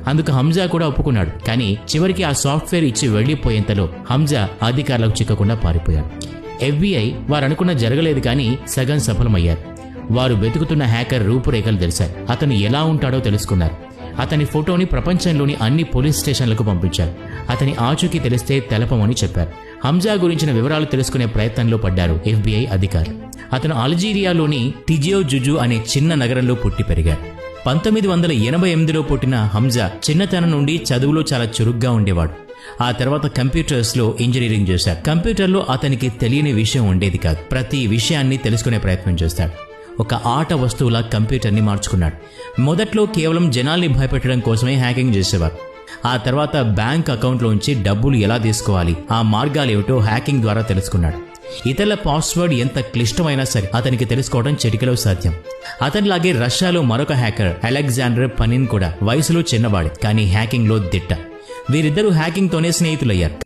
అందుకు హంజా కూడా ఒప్పుకున్నాడు. కానీ చివరికి ఆ సాఫ్ట్వేర్ ఇచ్చి వెళ్లిపోయేంతలో హంజా అధికారులకు చిక్కకుండా పారిపోయాడు. FBI వారనుకున్న జరగలేదు కానీ సగం సఫలమయ్యారు. వారు వెతుకుతున్న హ్యాకర్ రూపురేఖలు తెలిసారు. అతను ఎలా ఉంటాడో తెలుసుకున్నారు. అతని ఫోటోని ప్రపంచంలోని అన్ని పోలీస్ స్టేషన్లకు పంపించారు. అతని ఆచూకీ తెలిస్తే తెలపమని చెప్పారు. హంజా గురించిన వివరాలు తెలుసుకునే ప్రయత్నంలో పడ్డారు FBI అధికారులు. అతను అల్జీరియాలోని తిజియో జుజు అనే చిన్న నగరంలో పుట్టి పెరిగాడు. 1988లో పుట్టిన హంజా చిన్నతనం నుండి చదువులో చాలా చురుగ్గా ఉండేవాడు. ఆ తర్వాత కంప్యూటర్స్లో ఇంజనీరింగ్ చేశాడు. కంప్యూటర్లో అతనికి తెలియని విషయం ఉండేది కాదు. ప్రతి విషయాన్ని తెలుసుకునే ప్రయత్నం చేస్తాడు. ఒక ఆట వస్తువులా కంప్యూటర్ని మార్చుకున్నాడు. మొదట్లో కేవలం జనాల్ని భయపెట్టడం కోసమే హ్యాకింగ్ చేసేవారు. ఆ తర్వాత బ్యాంక్ అకౌంట్లోంచి డబ్బులు ఎలా తీసుకోవాలి, ఆ మార్గాలేమిటో హ్యాకింగ్ ద్వారా తెలుసుకున్నాడు. ఇతరుల పాస్వర్డ్ ఎంత క్లిష్టమైనా సరే అతనికి తెలుసుకోవడం చిటికలో సాధ్యం. అతనిలాగే రష్యాలో మరొక హ్యాకర్ అలెగ్జాండర్ పనిన్ కూడా వయసులో చిన్నవాడే, కానీ హ్యాకింగ్లో దిట్ట. వీరిద్దరూ హ్యాకింగ్తోనే స్నేహితులయ్యారు.